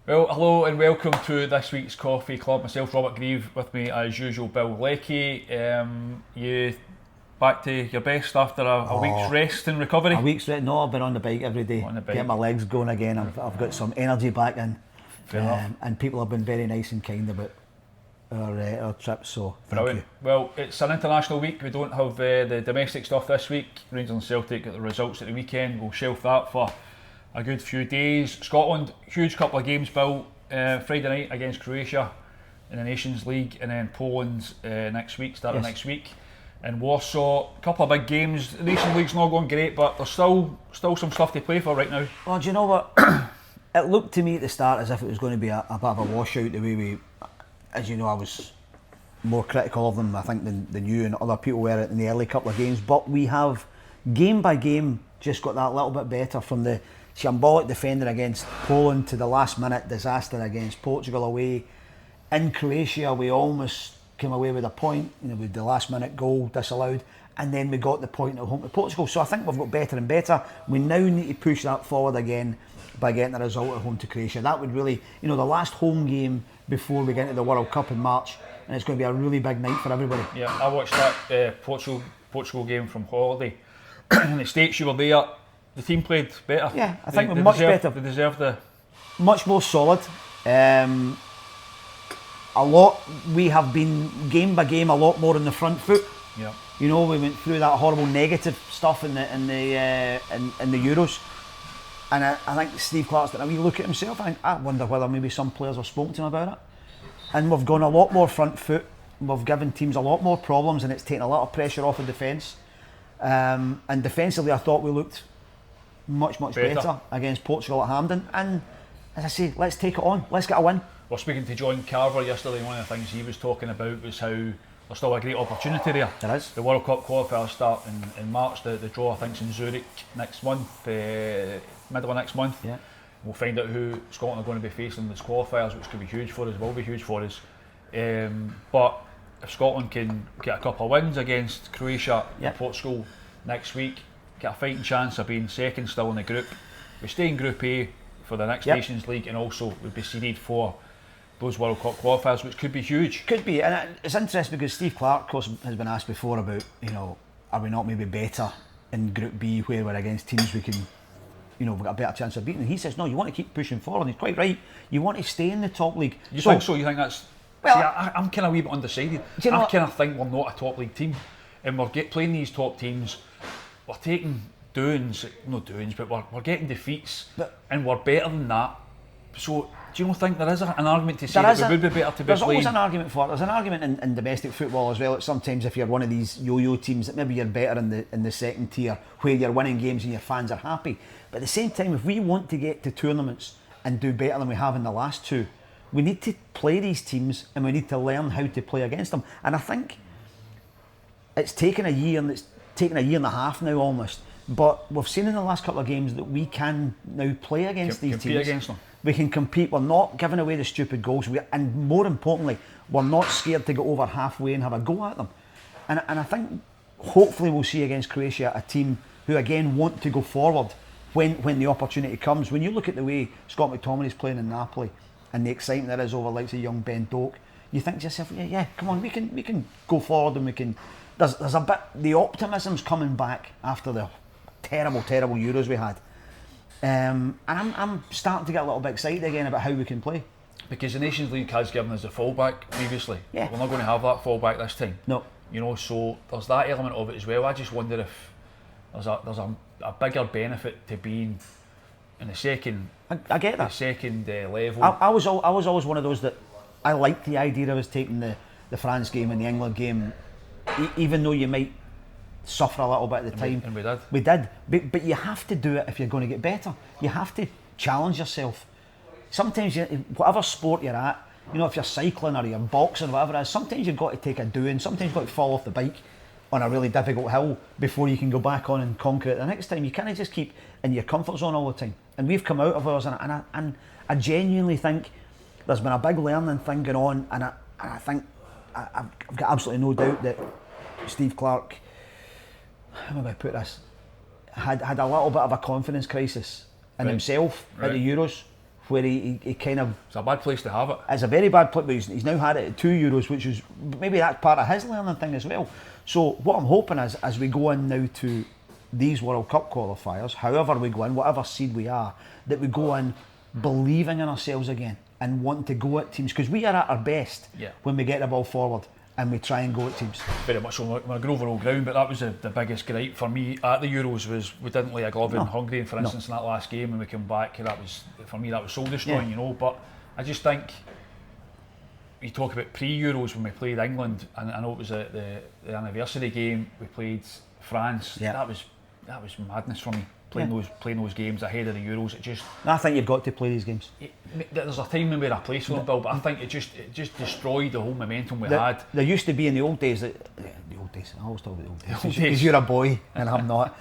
Well, hello and welcome to this week's Coffee Club. Myself, Robert Grieve, with me as usual, Bill Leckie. You back to your best after a week's rest and recovery? A week's rest? No, I've been on the bike every day, getting my legs going again. I've got some energy back in, and people have been very nice and kind about our trip, so thank you. Well, it's an international week. We don't have the domestic stuff this week. Rangers and Celtic got the results at the weekend. We'll shelf that for a good few days. Scotland, huge couple of games, Bill. Friday night against Croatia in the Nations League, and then Poland next week, next week. In Warsaw, a couple of big games. The Nations League's not going great, but there's still some stuff to play for right now. Well, do you know what? It looked to me at the start as if it was going to be a bit of a washout, the way we, as you know, I was more critical of them, I think, than you and other people were in the early couple of games. But we have, game by game, just got that little bit better, from the shambolic defender against Poland to the last minute disaster against Portugal away. In Croatia, we almost came away with a point, with the last minute goal disallowed, and then we got the point at home to Portugal. So I think we've got better and better. We now need to push that forward again by getting a result at home to Croatia. That would really, the last home game before we get into the World Cup in March, and it's going to be a really big night for everybody. Yeah, I watched that Portugal game from holiday. In the States, you were there. The team played better. Yeah, I think we're much better. They deserve the... Much more solid. We have been, game by game, a lot more on the front foot. Yeah. We went through that horrible negative stuff in the Euros. And I think Steve Clarke's done a wee look at himself. I wonder whether maybe some players have spoken to him about it. And we've gone a lot more front foot. We've given teams a lot more problems, and it's taken a lot of pressure off the defence. And defensively, I thought we looked much better against Portugal at Hampden. And as I say, let's take it on. Let's get a win. We were speaking to John Carver yesterday, and one of the things he was talking about was how there's still a great opportunity there. There is. The World Cup qualifiers start in March. The draw, I think, is in Zurich next month, middle of next month. Yeah. We'll find out who Scotland are going to be facing in those qualifiers, which could be huge for us, will be huge for us. But if Scotland can get a couple of wins against Croatia and Portugal next week, get a fighting chance of being second still in the group. We stay in Group A for the next Nations League, and also we'll be seeded for those World Cup qualifiers, which could be huge. Could be, and it's interesting because Steve Clarke, of course, has been asked before about, are we not maybe better in Group B where we're against teams we can, we've got a better chance of beating. And he says, no, you want to keep pushing forward. And he's quite right. You want to stay in the top league. You think so? You think that's... Well, see, I'm kind of a wee bit undecided. I kind of think we're not a top league team, and we're playing these top teams. We're taking but we're getting defeats, and we're better than that. So do you not think there is an argument to say that we would be better to be playing? There's always an argument for it. There's an argument in domestic football as well. That sometimes if you're one of these yo-yo teams, that maybe you're better in the second tier, where you're winning games and your fans are happy. But at the same time, if we want to get to tournaments and do better than we have in the last two, we need to play these teams, and we need to learn how to play against them. And I think it's taken a year, and it's taken a year and a half now almost. But we've seen in the last couple of games that we can now play against these teams. Against them. We can compete. We're not giving away the stupid goals. And more importantly, we're not scared to go over halfway and have a go at them. And I think hopefully we'll see against Croatia a team who again want to go forward when the opportunity comes. When you look at the way Scott McTominay's playing in Napoli and the excitement there is over like say young Ben Doak, you think to yourself, yeah, come on, we can go forward, and we can. There's a bit, the optimism's coming back after the terrible Euros we had, and I'm starting to get a little bit excited again about how we can play. Because the Nations League has given us a fallback previously. Yeah. We're not going to have that fallback this time. No. So there's that element of it as well. I just wonder if there's a bigger benefit to being in the second. I get that. The second level. I was always one of those that I liked the idea of us taking the France game and the England game, even though you might suffer a little bit at the time. And we did. We did. But you have to do it if you're going to get better. You have to challenge yourself. Sometimes, whatever sport you're at, if you're cycling or you're boxing or whatever it is, sometimes you've got to take a doing. Sometimes you've got to fall off the bike on a really difficult hill before you can go back on and conquer it the next time. You can't just keep in your comfort zone all the time. And we've come out of ours, and I genuinely think there's been a big learning thing going on, and I think I've got absolutely no doubt that Steve Clarke, how do I put this, had a little bit of a confidence crisis in himself at the Euros, where he kind of... It's a bad place to have it. It's a very bad place, but he's now had it at 2 Euros, which is maybe that's part of his learning thing as well. So what I'm hoping is, as we go in now to these World Cup qualifiers, however we go in, whatever seed we are, that we go in believing in ourselves again and wanting to go at teams, because we are at our best when we get the ball forward and we try and go at teams. Very much so. We're an overall ground, but that was the biggest gripe for me at the Euros, was we didn't lay a glove in Hungary, for instance, in that last game, and we came back. That was, for me, that was soul destroying, you know. But I just think you talk about pre-Euros when we played England, and I know it was the anniversary game. We played France. That was madness for me. Playing those games ahead of the Euros, it just... I think you've got to play these games. There's a time when we're a place for them, Bill, but I think it just destroyed the whole momentum we had. There used to be in the old days, I always talk about the old days, because you're a boy and I'm not.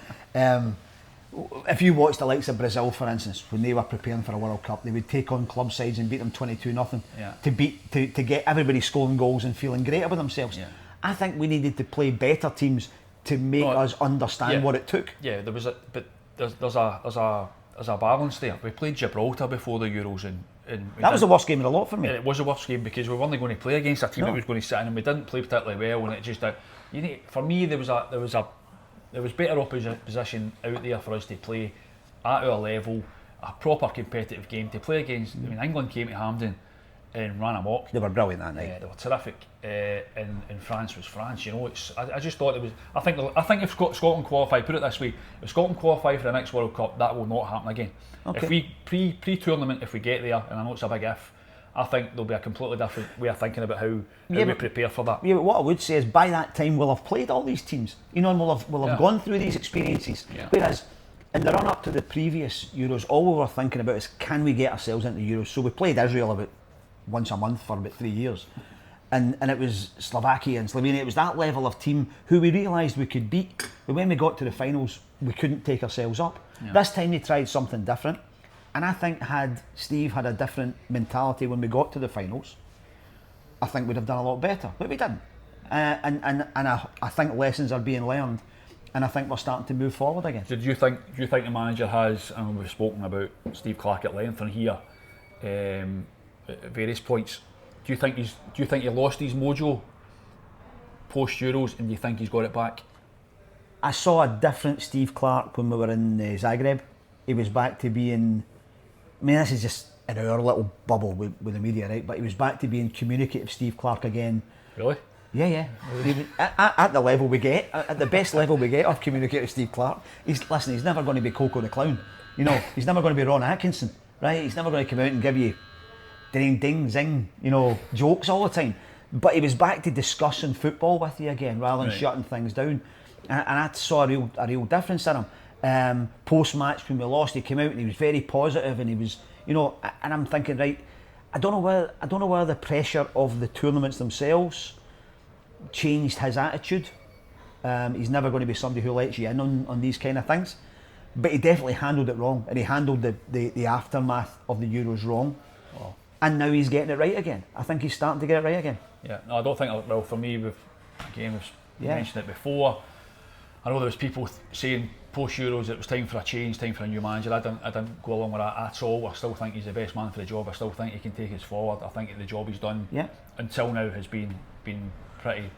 If you watch the likes of Brazil, for instance, when they were preparing for a World Cup, they would take on club sides and beat them 22-0 to get everybody scoring goals and feeling great about themselves. I think we needed to play better teams to make us understand what it took. Yeah, there was there's a balance there. We played Gibraltar before the Euros, and that was the worst game of the lot for me. It was the worst game because we weren't going to play against a team that was going to sit in, and we didn't play particularly well. And it just, for me, there was better opposition out there for us to play at our level, a proper competitive game to play against. I mean, England came to Hampden and ran amok. They were brilliant that night. Yeah, they were terrific. And France was France. You know, I just thought it was. I think if Scotland qualify, put it this way: if Scotland qualify for the next World Cup, that will not happen again. Okay. If we pre-tournament, if we get there, and I know it's a big if, I think there'll be a completely different way of thinking about how we prepare for that. Yeah, but what I would say is, by that time we'll have played all these teams, you know, and we'll have gone through these experiences. Yeah. Whereas in the run up to the previous Euros, all we were thinking about is, can we get ourselves into Euros? So we played Israel about once a month for about 3 years, and it was Slovakia and Slovenia. It was that level of team who we realised we could beat, but when we got to the finals we couldn't take ourselves up. This time they tried something different, and I think had Steve had a different mentality when we got to the finals, I think we'd have done a lot better, but we didn't. And I think lessons are being learned, and I think we're starting to move forward again. So do you think the manager has, and we've spoken about Steve Clarke at length on here, at various points, do you think he lost his mojo post Euros, and do you think he's got it back? I saw a different Steve Clarke when we were in Zagreb. He was back to being, I mean, this is just in our little bubble with the media, right? But he was back to being communicative Steve Clarke again. Really? Yeah. At the level we get, at the best level we get of communicative Steve Clarke, he's never going to be Coco the Clown. You know, he's never going to be Ron Atkinson, right? He's never going to come out and give you ding, zing, you know, jokes all the time. But he was back to discussing football with you again, rather than shutting things down. And I saw a real difference in him. Post-match, when we lost, he came out and he was very positive, and he was, you know, and I'm thinking, right, I don't know whether the pressure of the tournaments themselves changed his attitude. He's never going to be somebody who lets you in on these kind of things. But he definitely handled it wrong, and he handled the aftermath of the Euros wrong. Oh. And now he's getting it right again. I think he's starting to get it right again. Yeah, no, I don't think. Well, for me, we've mentioned it before. I know there was people saying post Euros it was time for a change, time for a new manager. I didn't go along with that at all. I still think he's the best man for the job. I still think he can take us forward. I think the job he's done until now has been pretty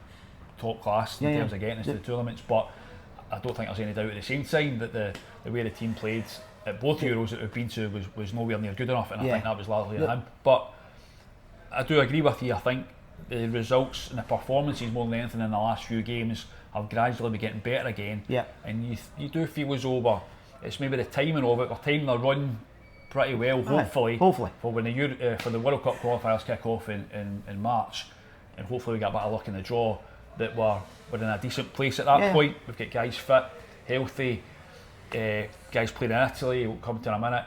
top class in terms of getting us to the tournaments. But I don't think there's any doubt at the same time that the way the team played at both Euros that we've been to was nowhere near good enough, and I think that was largely on him. But I do agree with you. I think the results and the performances more than anything in the last few games have gradually been getting better again. Yeah. And you do feel as though it's maybe the timing of it. We're timing the run pretty well, hopefully. For when for the World Cup qualifiers kick off in March, and hopefully we get a bit of luck in the draw that we're in a decent place at that point. We've got guys fit, healthy. Guys playing in Italy, we'll come to in a minute.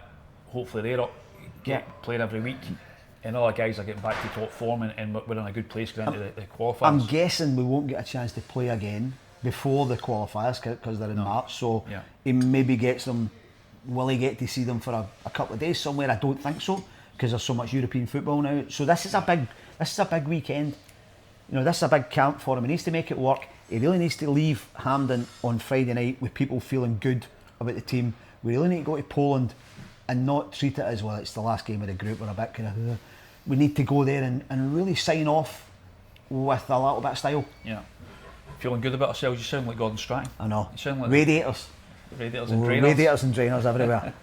Hopefully they're playing every week, and other guys are getting back to top form, and we're in a good place going into the qualifiers. I'm guessing we won't get a chance to play again before the qualifiers because they're in March. So he maybe gets them. Will he get to see them for a couple of days somewhere? I don't think so, because there's so much European football now. So this is a big weekend. You know, this is a big camp for him. He needs to make it work. He really needs to leave Hampden on Friday night with people feeling good about the team. We really need to go to Poland and not treat it as, well, it's the last game of the group, we're a bit kind of, we need to go there and really sign off with a little bit of style. Yeah. Feeling good about ourselves. You sound like Gordon Strachan. I know. You sound like radiators and drainers. Radiators and drainers everywhere.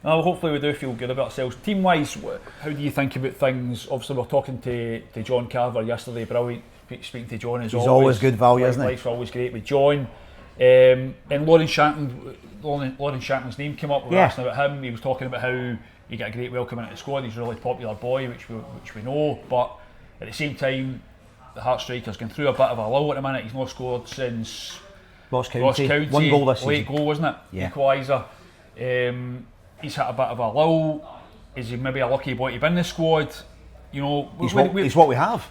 No, hopefully we do feel good about ourselves. Team-wise, how do you think about things? Obviously, we were talking to John Carver yesterday. Brilliant speaking to John as always. He's always good value, isn't he? Life's always great with John. And Lawrence Shankland's name came up. We were asking about him. He was talking about how he got a great welcome into the squad. He's a really popular boy, which we know. But at the same time, the Hearts striker's going through a bit of a lull at the minute. He's not scored since Ross County. 1 goal this season. Late goal, wasn't it? Yeah. Equaliser. He's hit a bit of a lull. Is he maybe a lucky boy to be in the squad? You know, he's what we have.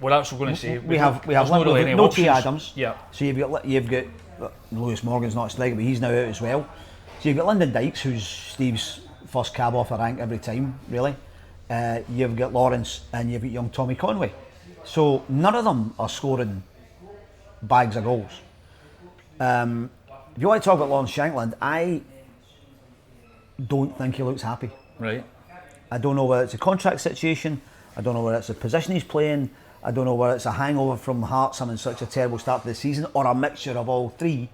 Well, that's what we're going to say. We have no T Adams. Yeah. So you've got Lewis Morgan's not a striker, but he's now out as well. So you've got Lyndon Dykes, who's Steve's first cab off a rank every time, really. You've got Lawrence and you've got young Tommy Conway. So none of them are scoring bags of goals. If you want to talk about Lawrence Shankland, I don't think he looks happy. Right. I don't know whether it's a contract situation, I don't know whether it's a position he's playing, I don't know whether it's a hangover from Hearts having such a terrible start to the season, or a mixture of all three,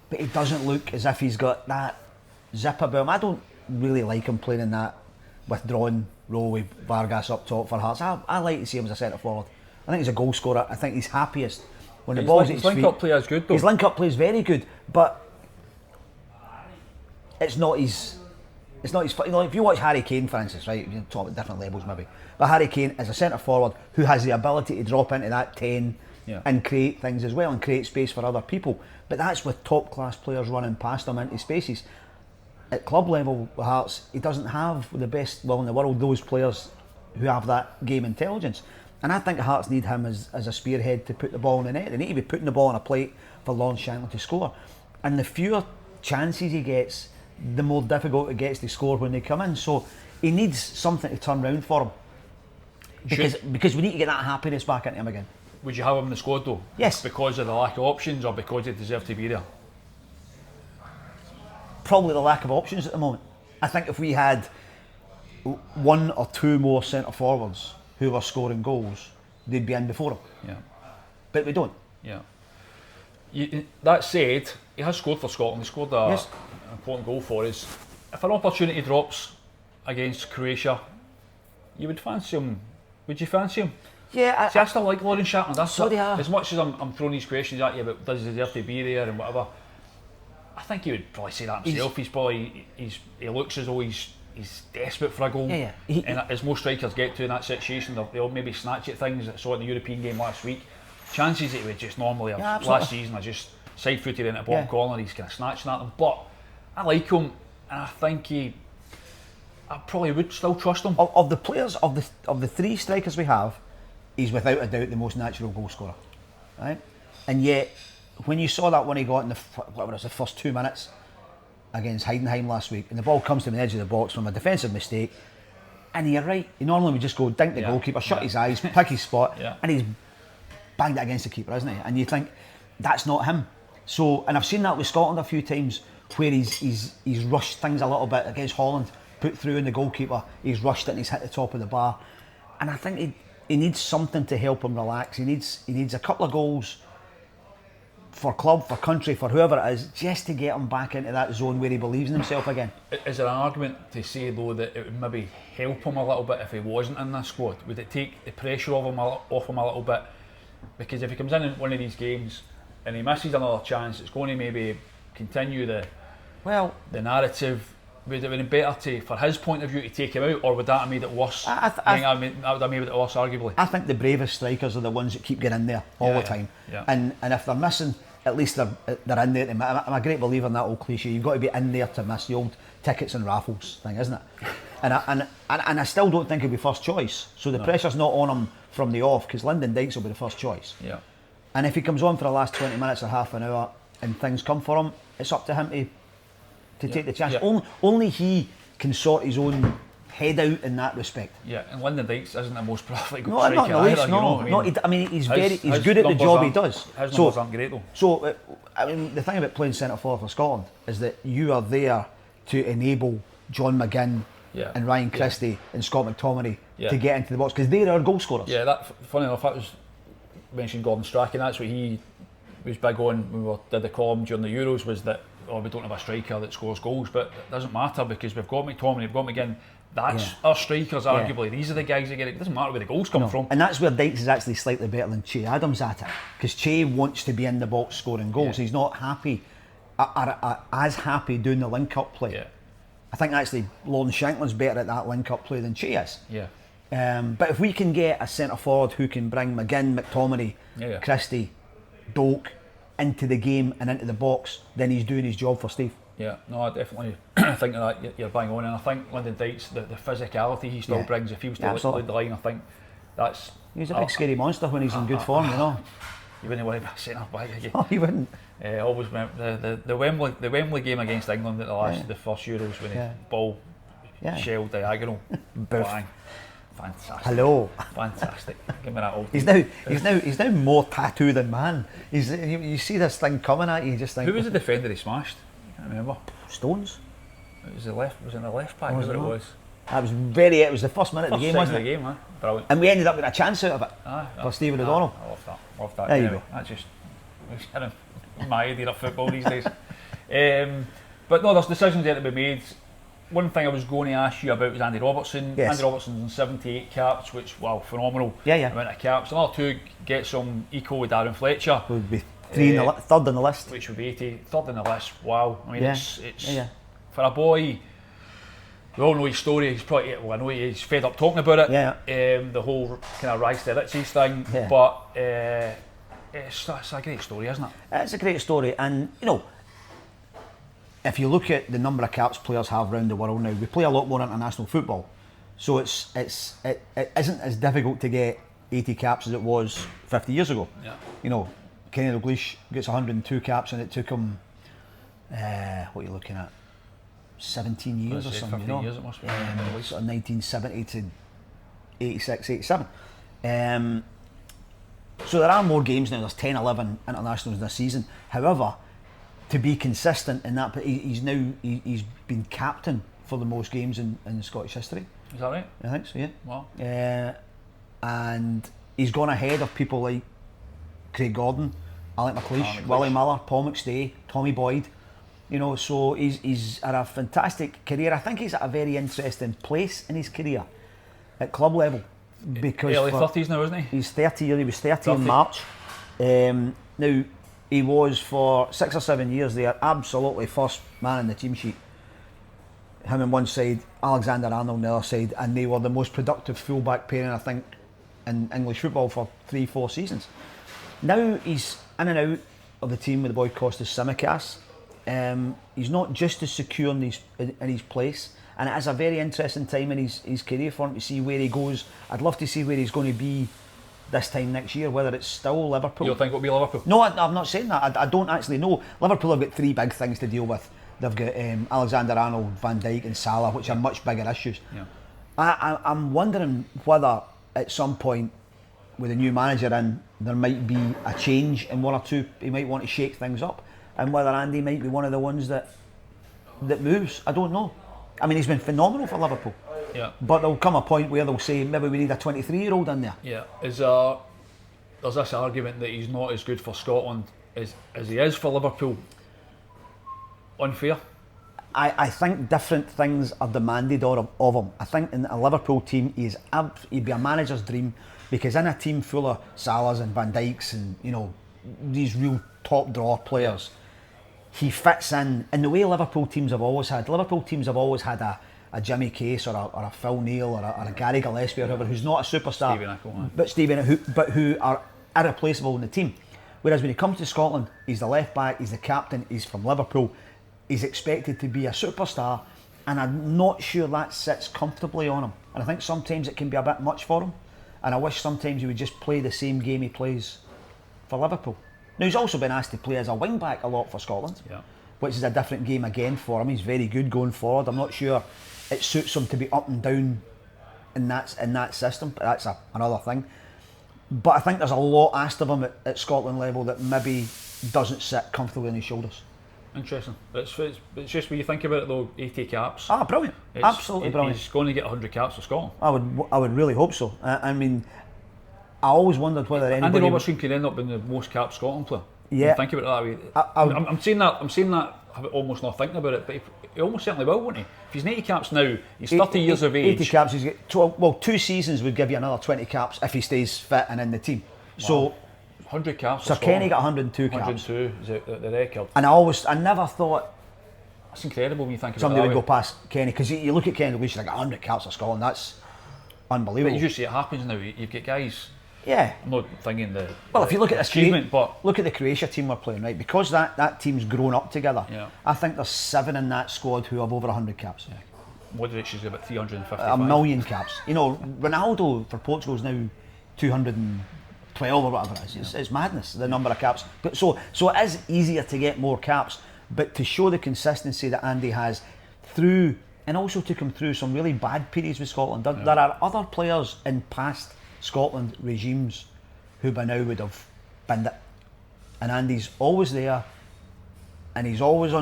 but it doesn't look as if he's got that zip about him. I don't really like him playing in that withdrawn role with Vargas up top for Hearts. I like to see him as a centre forward. I think he's a goal scorer. I think he's happiest when the ball's at his feet. His link-up play is good though. His link-up play is very good, but it's not his. You know, if you watch Harry Kane, for instance, right, you talk about different levels maybe, but Harry Kane is a centre forward who has the ability to drop into that 10 and create things as well and create space for other people. But that's with top class players running past him into spaces. At club level with Hearts, he doesn't have the best in the world, those players who have that game intelligence. And I think Hearts need him as a spearhead to put the ball in the net. They need to be putting the ball on a plate for Lawrence Shankland to score. And the fewer chances he gets, the more difficult it gets to score when they come in. So he needs something to turn round for him. Because we need to get that happiness back into him again. Would you have him in the squad though? Yes. Because of the lack of options or because he deserves to be there? Probably the lack of options at the moment. I think if we had one or two more centre forwards who were scoring goals, they'd be in before him. Yeah. But we don't. Yeah. That said, he has scored for Scotland. He scored an important goal for us. If an opportunity drops against Croatia, you would fancy him. Would you fancy him? Yeah. I still like Lawrence Shankland. As much as I'm throwing these questions at you about does he deserve to be there and whatever, I think he would probably say that himself. He looks as though he's desperate for a goal. Yeah. And as most strikers get to in that situation, they'll maybe snatch at things. I saw in the European game last week. Chances that he would just normally have last season are just side-footed into the bottom corner. He's kind of snatching at them. But I like him, and I think I probably would still trust him. Of the players, of the three strikers we have, he's without a doubt the most natural goal scorer, right? And yet, when you saw that one he got in the first 2 minutes against Heidenheim last week, and the ball comes to the edge of the box from a defensive mistake, and you're right, he normally would just go dink the goalkeeper, shut his eyes, pick his spot, and he's banged it against the keeper, isn't he? And you think that's not him. So, and I've seen that with Scotland a few times where he's rushed things a little bit against Holland, put through in the goalkeeper, he's rushed it and he's hit the top of the bar. And I think he needs something to help him relax. He needs a couple of goals for club, for country, for whoever it is, just to get him back into that zone where he believes in himself again. Is there an argument to say though that it would maybe help him a little bit if he wasn't in this squad? Would it take the pressure off him a little bit? Because if he comes in one of these games and he misses another chance, it's going to maybe continue the narrative. Would it have been better for his point of view to take him out, or would that have made it worse? I think that would have made it worse, arguably. I think the bravest strikers are the ones that keep getting in there all the time. Yeah. And if they're missing, at least they're in there. I'm a great believer in that old cliche. You've got to be in there to miss, the old tickets and raffles thing, isn't it? and I still don't think he'll be first choice. So the pressure's not on him from the off, because Lyndon Dykes will be the first choice. Yeah. And if he comes on for the last 20 minutes or half an hour and things come for him, it's up to him to take the chance. Yeah. Only he can sort his own head out in that respect. Yeah, and Lyndon Dykes isn't the most prolific striker either. He's good at the job he does. His numbers aren't great though. So, the thing about playing centre forward for Scotland is that you are there to enable John McGinn and Ryan Christie and Scott McTominay to get into the box, because they're our goal scorers. Yeah, that funny enough, that was mentioned Gordon Strachan. That's what he was big on when we did the column during the Euros, was that we don't have a striker that scores goals, but it doesn't matter because we've got McTominay, we've got McGinn. That's our strikers, arguably. These are the guys that get it. It doesn't matter where the goals come from. And that's where Dykes is actually slightly better than Che Adams at it, because Che wants to be in the box scoring goals. He's not happy, as happy doing the link-up play. Yeah. I think actually Lawrence Shankland's better at that link-up play than Che is. Yeah. But if we can get a centre forward who can bring McGinn, McTominay, Christie, Doak into the game and into the box, then he's doing his job for Steve. Yeah, no, I definitely think that you're bang on, and I think Lyndon Dykes, the physicality he still brings, if he was to lead the line, I think that's... He's a big scary monster when he's in good form, you know. You wouldn't want to be centre back again. Oh, you wouldn't. Always remember the Wembley game against England at the first Euros, when the ball shelled diagonal. Bang. Fantastic. Hello. Fantastic. Give me that all. He's now more tattoo than man. You see this thing coming at you, you just think. Who was the defender he smashed? I can't remember. Stones. It was in the left back. Was it was? It was the first minute of the game, wasn't it? Game, man. Brilliant. And we ended up with a chance out of it for Stephen O'Donnell. I love that. There anyway, you go. That's just kind of my idea of football these days. But no, there's decisions there to be made. One thing I was going to ask you about was Andy Robertson. Yes. Andy Robertson's in 78 caps, which, wow, phenomenal amount of caps. Another two get some equal with Darren Fletcher. Would be third on the list. Which would be 80, third on the list. Wow. I mean, it's for a boy, we all know his story. He's probably, I know he's fed up talking about it. Yeah. The whole kind of rise to riches thing. Yeah. But it's a great story, isn't it? It's a great story, and you know, if you look at the number of caps players have around the world now, we play a lot more international football, so it isn't as difficult to get 80 caps as it was 50 years ago. Yeah. You know, Kenny Dalglish gets 102 caps, and it took him what are you looking at, 17 years or something. 15 years it must be. Sort of 1970 to 86, 87. So there are more games now. There's 10, 11 internationals this season. However, to be consistent in that, he's been captain for the most games in Scottish history. Is that right? I think so, yeah. Wow. And he's gone ahead of people like Craig Gordon, Alec McLeish, Willie Miller, Paul McStay, Tommy Boyd. You know, so he's had a fantastic career. I think he's at a very interesting place in his career at club level, because early 30s now, isn't he? He's 30. He was 30 in March. Now, he was for 6 or 7 years the absolutely first man in the team sheet. Him on one side, Alexander Arnold on the other side, and they were the most productive full-back pairing, I think, in English football for 3-4 seasons. Now he's in and out of the team with the boy Kostas Tsimikas. He's not just as secure in his place, and it is a very interesting time in his career for him to see where he goes. I'd love to see where he's going to be this time next year, whether it's still Liverpool. You don't think it'll be Liverpool? No, I'm not saying that. I don't actually know. Liverpool have got three big things to deal with. They've got Alexander Arnold, Van Dijk and Salah, which are much bigger issues. Yeah. I'm wondering whether at some point with a new manager in, there might be a change in one or two. He might want to shake things up, and whether Andy might be one of the ones that moves. I don't know. I mean, he's been phenomenal for Liverpool. Yeah. But there'll come a point where they'll say maybe we need a 23-year-old in there. Yeah. There's this argument that he's not as good for Scotland as he is for Liverpool. Unfair? I think different things are demanded of him. I think in a Liverpool team he'd be a manager's dream, because in a team full of Salahs and Van Dijks and, you know, these real top drawer players, he fits in the way Liverpool teams have always had. Liverpool teams have always had a Jimmy Case or a Phil Neal or a Gary Gillespie or whoever, who's not a superstar, who are irreplaceable in the team. Whereas when he comes to Scotland, he's the left back, he's the captain, he's from Liverpool, he's expected to be a superstar, and I'm not sure that sits comfortably on him. And I think sometimes it can be a bit much for him, and I wish sometimes he would just play the same game he plays for Liverpool. Now, he's also been asked to play as a wing back a lot for Scotland, which is a different game again for him. He's very good going forward. I'm not sure it suits him to be up and down in that system, but that's another thing. But I think there's a lot asked of him at Scotland level that maybe doesn't sit comfortably on his shoulders. Interesting. It's just when you think about it though, 80 caps. Ah, brilliant. Absolutely brilliant. He's going to get 100 caps for Scotland. I would really hope so. I mean, I always wondered whether anybody... Andy Robertson could end up being the most capped Scotland player. Yeah. Think about it that way. I'm saying that almost not thinking about it, but he almost certainly will, won't he? If he's 80 caps now, he's 30 years of age. 80 caps, he's got 2 seasons would give you another 20 caps if he stays fit and in the team. Wow. So 100 caps. So Kenny got 102 caps. 102 is the record. And I never thought that's incredible when you think about it. Somebody would go past Kenny, because you look at Kenny Dalglish, like 100 caps for Scotland. That's unbelievable. But you see it happens now. You've got guys. Yeah. I'm not thinking if you look at this achievement, but look at the Croatia team we're playing, right? Because that team's grown up together. Yeah. I think there's 7 in that squad who have over 100 caps. Yeah. Modric is about 355. A million caps. You know, Ronaldo for Portugal's now 212 or whatever it is. It's madness, the number of caps. But so it is easier to get more caps, but to show the consistency that Andy has through, and also took him through some really bad periods with Scotland. There are other players in past Scotland regimes who by now would have binned it, and Andy's always there, and he's always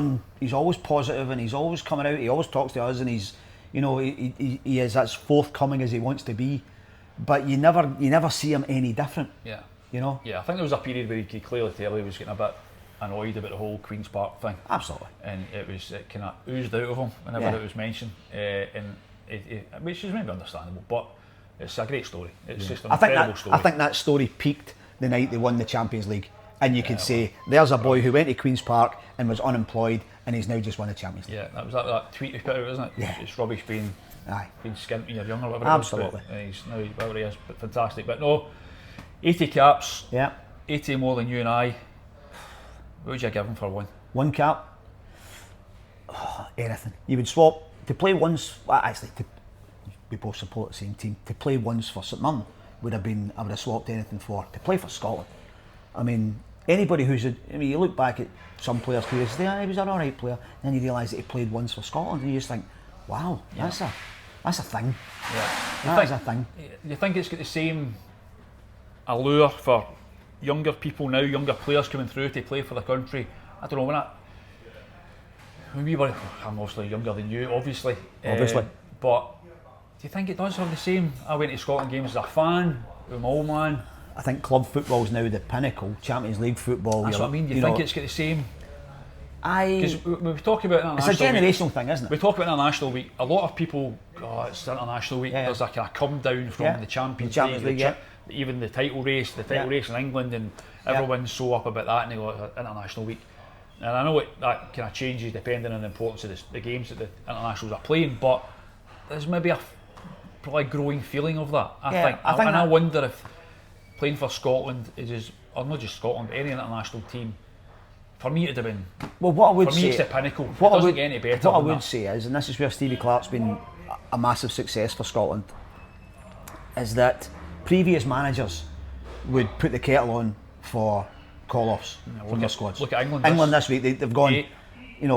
positive, and he's always coming out, he always talks to us, and he's, you know, he is as forthcoming as he wants to be, but you never see him any different. Yeah. You know? Yeah, I think there was a period where you could clearly tell he was getting a bit annoyed about the whole Queen's Park thing. Absolutely. And it kind of oozed out of him whenever it was mentioned, which is maybe understandable, but it's a great story. It's just an incredible story. I think that story peaked the night they won the Champions League, and you could say, there's a boy who went to Queen's Park and was unemployed, and he's now just won the Champions League. Yeah, that was that tweet he put out, isn't it? Yeah. It's rubbish being skint when you're young or whatever. Absolutely. It is, but he's now whatever he is, but fantastic. But no, 80 caps. Yeah. 80 more than you and I. What would you give him for one? One cap? Oh, anything. You would swap to play once. Well, actually, we both support the same team. To play once for St Mirren I would have swapped anything for. To play for Scotland, I mean, anybody you look back at some players' careers, he was an alright player, then you realise that he played once for Scotland, and you just think, wow, that's a thing. Yeah. That's a thing. You think it's got the same allure for younger people now, younger players coming through to play for the country? I don't know, when we were, I'm obviously younger than you, obviously. But do you think it does have the same? I went to Scotland games as a fan, with my old man. I think club football is now the pinnacle. Champions League football. That's what I mean. Do you think it's got the same? Because we talk about international. It's a generational thing, isn't it? We talk about international week. A lot of people, it's international week. Yeah. There's a kind of come down from the Champions League, even the title race in England, and everyone's so up about that, and they go international week. And I know that kind of changes depending on the importance of the games that the internationals are playing, but there's maybe a probably growing feeling of that. I wonder if playing for Scotland or not just Scotland, but any international team, for me it'd have been. Well, what I would for say, me it's the pinnacle. It doesn't get any better. What I would say is, and this is where Stevie Clarke's been a massive success for Scotland, is that previous managers would put the kettle on for call-offs from their squads. Look at England. England this week, they've gone,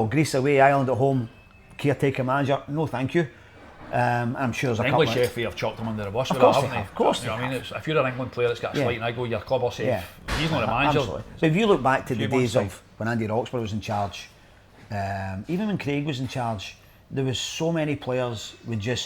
Greece away, Ireland at home, caretaker manager. No, thank you. I'm sure there's a couple. English FA have chopped him under the bus. Of course they have. Of course they have. I mean, if you're an England player that's got a slight niggle, your club will say he's not a manager. Absolutely. So if you look back to the days of when Andy Robertson was in charge, even when Craig was in charge, there was so many players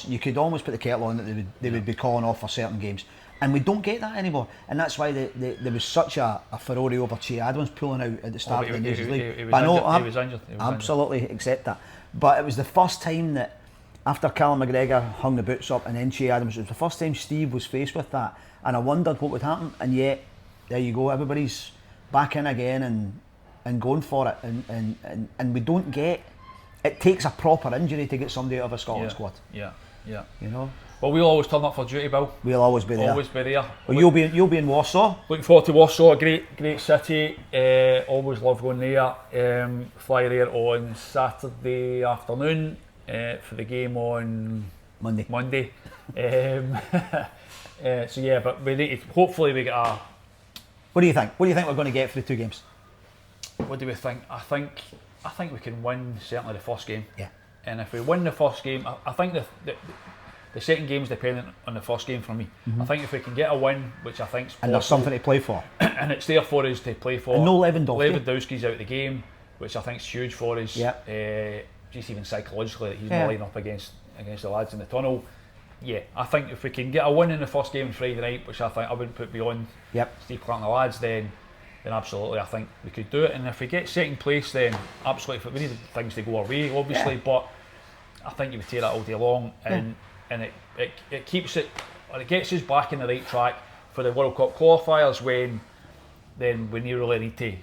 you could almost put the kettle on that they would be calling off for certain games, and we don't get that anymore, and that's why there was such a furore over Che Adams pulling out at the start of the Nations League. He was injured. Absolutely accept that, but it was the first time that, after Callum McGregor hung the boots up and then Che Adams, it was the first time Steve was faced with that, and I wondered what would happen, and yet there you go, everybody's back in again and going for it, and we don't get. It takes a proper injury to get somebody out of a Scotland squad. Yeah. You know. Well, we'll always turn up for duty, Bill. We'll always be there. Well, you'll be in Warsaw. Looking forward to Warsaw, a great city. Always love going there. Fly there on Saturday afternoon for the game on Monday. So yeah, but we need to, hopefully we get a. What do you think? What do you think we're going to get for the two games? What do we think? I think we can win certainly the first game. Yeah. And if we win the first game, I think the second game is dependent on the first game for me. I think if we can get a win, which I think's possible, and there's something to play for, and it's there for us to play for. And no Lewandowski. Lewandowski's out of the game. which I think is huge for us. Just even psychologically, that he's not lining up against the lads in the tunnel. Yeah, I think if we can get a win in the first game on Friday night, which I think I wouldn't put beyond Steve Clarke and the lads, then absolutely I think we could do it. And if we get second place, then absolutely we need things to go our way, obviously. But I think you would take that all day long, and it keeps it, or it gets us back in the right track for the World Cup qualifiers, when then we really need to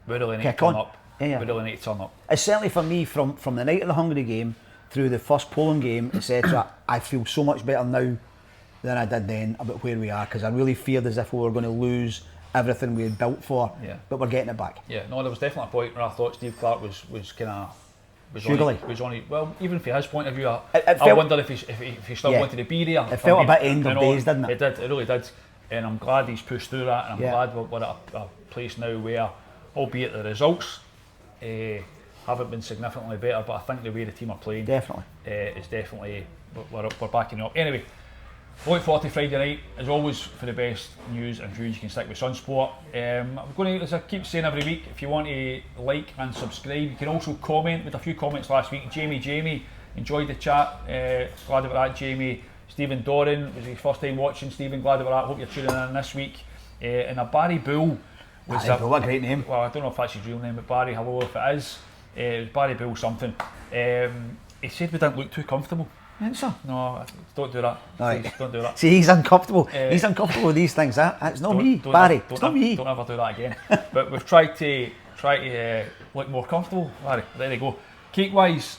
turn up. We really need to turn up. It's certainly for me, from the night of the Hungary game through the first Poland game, etc. I feel so much better now than I did then about where we are, because I really feared as if we were going to lose everything we had built for, but we're getting it back. Yeah, no, there was definitely a point where I thought Steve Clarke was kind of well, even from his point of view, I wondered if he still wanted to be there. It felt a bit end of days, didn't it? It really did. And I'm glad he's pushed through that, and I'm glad we're at a place now where, albeit the results haven't been significantly better, but I think the way the team are playing is definitely, we're backing up. Anyway, look forward to Friday night, as always, for the best news and views. You can stick with SunSport. I'm going to, as I keep saying every week, if you want to like and subscribe, you can also comment. With a few comments last week. Jamie enjoyed the chat, glad about that. Jamie. Stephen Doran, was his first time watching. Stephen, glad about that. Hope you're tuning in this week. And a Barry Bull was what a great name. Well, I don't know if that's his real name, but Barry, hello if it is. It was Barry Bull something. He said we didn't look too comfortable. So? No, don't do that. Please, don't do that. See, he's uncomfortable. He's uncomfortable with these things. It's not me, Barry. It's not me. Don't ever do that again. But we've tried to look more comfortable. Barry, there you go. Cake wise,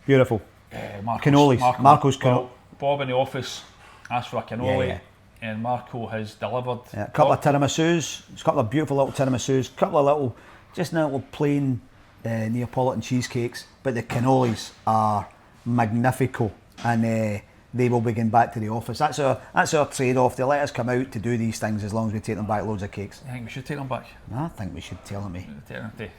beautiful. Cannolis. Marco's cannoli. Bob in the office asked for a cannoli, and Marco has delivered. A couple of tiramisus, a couple of beautiful little tiramisus, a couple of little plain Neapolitan cheesecakes, but the cannolis are magnifico, and they will be going back to the office. That's our trade-off. They let us come out to do these things as long as we take them back loads of cakes. I think we should take them back. I think we should tell them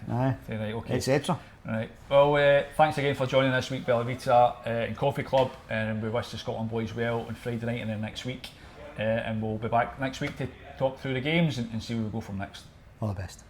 Right, okay. Etc. Right. Well, thanks again for joining this week, Bella Vita and Coffee Club, and we wish the Scotland boys well on Friday night and then next week. And we'll be back next week to talk through the games and see where we go from next. All the best.